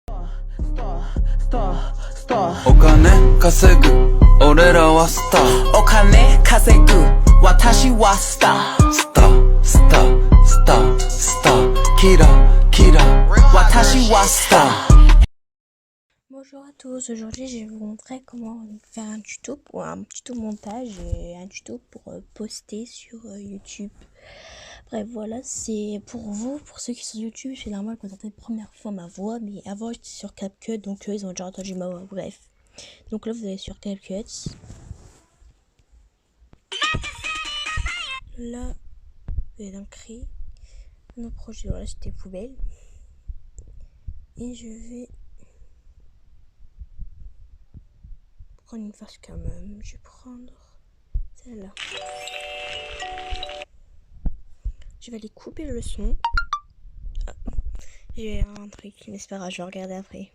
お金稼ぐ俺らはスターお金稼ぐ私はスタースタースタースタースターキラキラ私はスター Bonjour à tous, aujourd'hui je vais vous montrer comment faire un tuto pour un tuto montage et un tuto pour poster sur YouTube. Bref voilà, c'est pour vous, pour ceux qui sont sur YouTube, c'est normal que vous entendez la première fois ma voix, mais avant j'étais sur CapCut donc ils ont déjà entendu ma voix, bref. Donc là vous allez sur CapCut. Là, vous allez créer un projet, voilà c'était poubelle. Et je vais prendre une face quand même, je vais prendre celle-là. Je vais aller couper le son. Ah, j'ai un truc, mais c'est pas grave, je vais regarder après.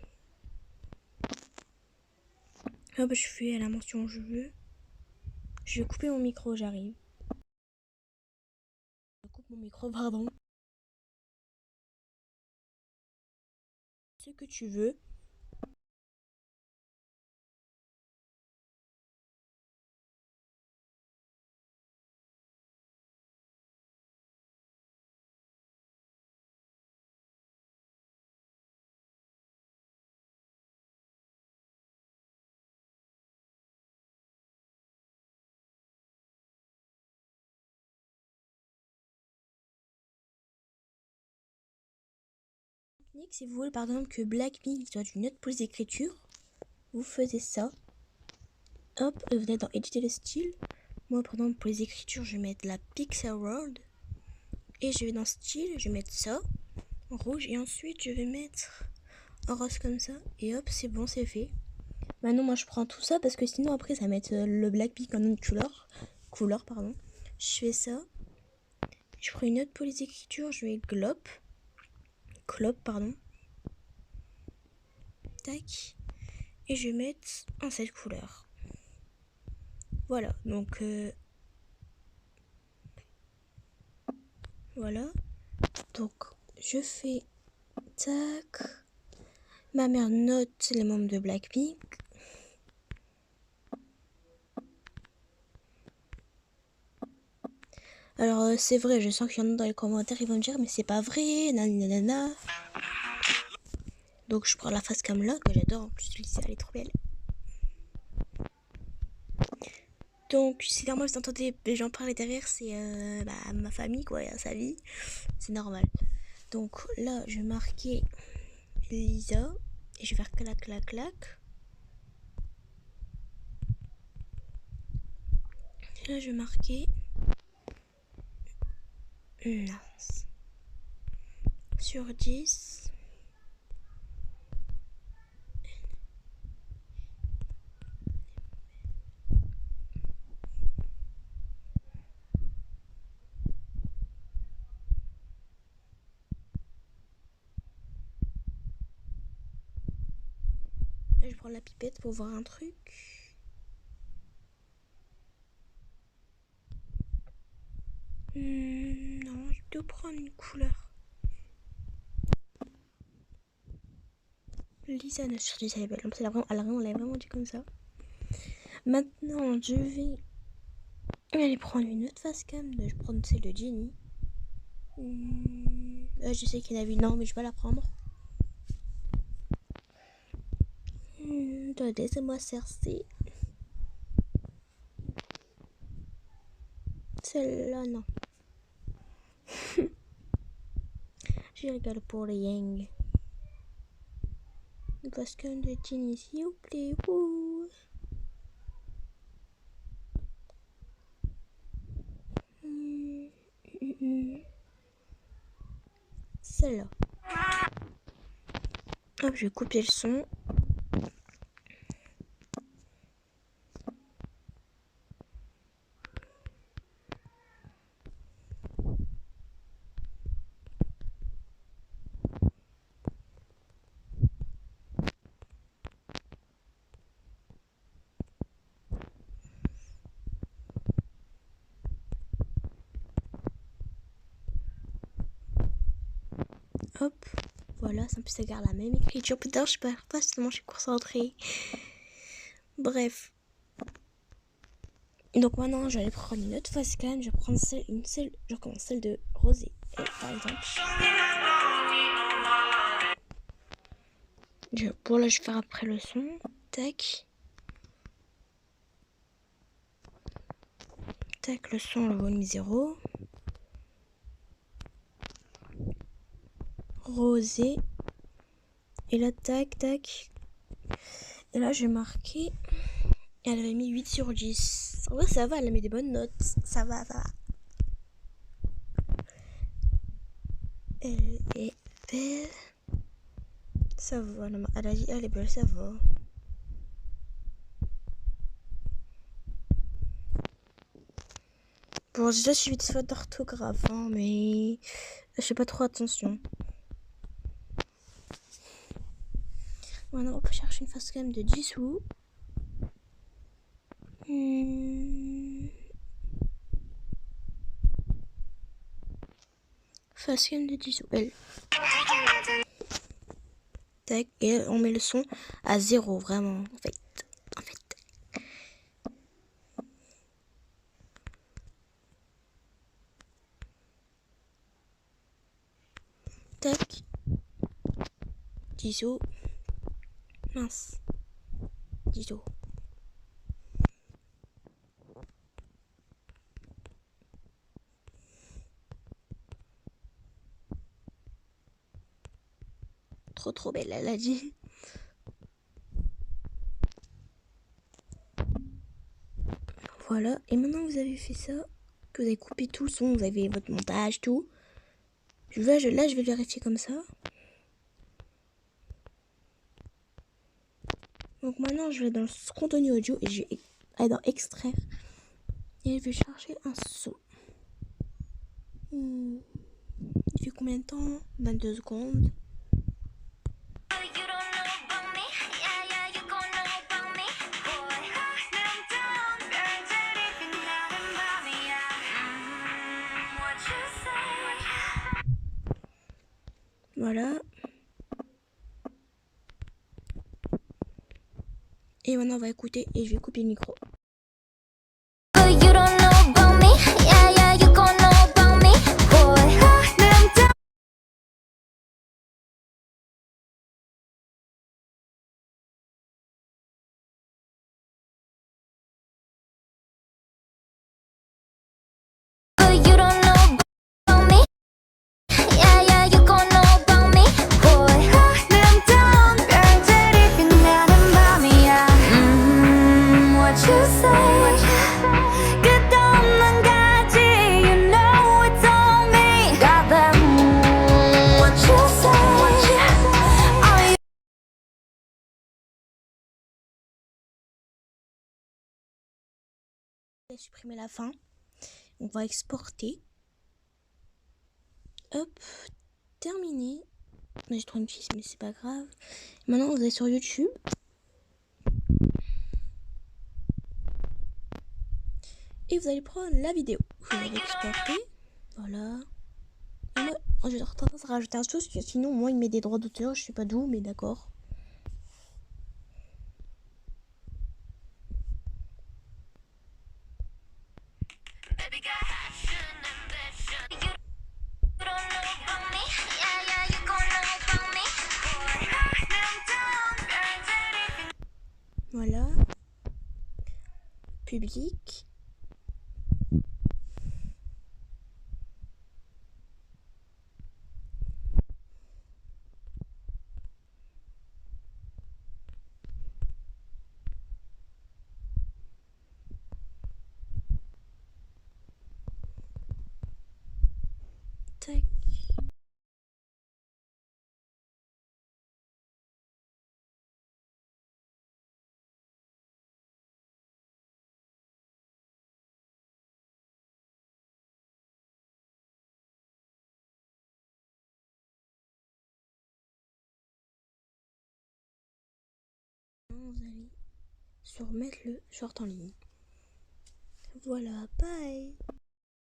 Hop, je fais à la mention je veux. Je vais couper mon micro, j'arrive. Je coupe mon micro, pardon. Ce que tu veux. Si vous voulez par exemple que Blackpink soit une autre police d'écriture, vous faisiez ça. Hop, vous venez dans éditer le style. Moi par exemple pour les écritures je vais mettre la Pixel World. Et je vais dans style, je vais mettre ça en rouge et ensuite je vais mettre en rose comme ça. Et hop, c'est bon, c'est fait. Maintenant moi je prends tout ça parce que sinon après ça va mettre le Blackpink en une couleur pardon. Je fais ça. Je prends une autre police d'écriture, je vais clop pardon. Tac. Et je vais mettre en cette couleur. Voilà, donc voilà. Donc je fais tac. Ma mère note les membres de Blackpink. Alors c'est vrai, je sens qu'il y en a dans les commentaires, ils vont me dire mais c'est pas vrai, nanana. Donc je prends la face comme là, que j'adore en plus, elle est trop belle. Donc si normal vous entendez les gens parler derrière, c'est ma famille quoi, sa vie, c'est normal. Donc là je vais marquer Lisa et je vais faire clac clac clac. Et là je vais marquer Nance sur 10. Je prends la pipette pour voir un truc. Non, je dois prendre une couleur. Lisa ne sur 10 elle est belle. Elle a vraiment dit comme ça. Maintenant, je vais aller prendre une autre face cam. Je vais prendre celle de Jenny. Là, je sais qu'il y en avait une, non, mais je vais la prendre. Attendez, laissez-moi chercher. Celle-là, non. Je regarde pour les Yang. Une face cam de Jenny, s'il vous plaît. Celle-là. Hop, je vais couper le son. Hop. Voilà, ça plus ça garde la même écriture. Putain, je sais pas tellement je suis concentrée. Bref. Donc maintenant, je vais aller prendre une autre facecam. Je vais prendre je recommence celle de Rosé, par exemple. Là, je vais faire après le son. Tac. Tac, le son, le volume 0. Rosé. Et là, tac, tac. Et là, j'ai marqué. Elle avait mis 8 sur 10. En vrai, ça va, elle a mis des bonnes notes. Ça va, ça va. Elle est belle. Ça va, elle a dit elle est belle, ça va. Bon, j'ai déjà suivi des fautes d'orthographe, hein, mais je fais pas trop attention. Maintenant, on peut chercher une face quand même de Jisoo. Face cam de Jisoo, elle. Tac, et on met le son à 0, vraiment, en fait. Tac. Jisoo. Mince. Jisoo. Trop belle, elle a dit. Voilà, et maintenant vous avez fait ça, que vous avez coupé tout le son, vous avez votre montage, tout. Là, je vais le vérifier comme ça. Donc maintenant, je vais dans le contenu audio et je vais aller dans extraire. Et je vais chercher un son. Il fait combien de temps? 22 secondes. Voilà. Et maintenant, on va écouter et je vais couper le micro. Supprimer la fin. On va exporter. Hop, terminé. J'ai trop une fiche, mais c'est pas grave. Maintenant, vous allez sur YouTube. Et vous allez prendre la vidéo. Vous allez exporter. Voilà. Et moi, je vais rajouter un chose, parce que sinon, moi, il met des droits d'auteur. Je sais pas d'où, mais d'accord. Voilà. Public. Tac. Vous allez sur mettre le short en ligne. Voilà, bye.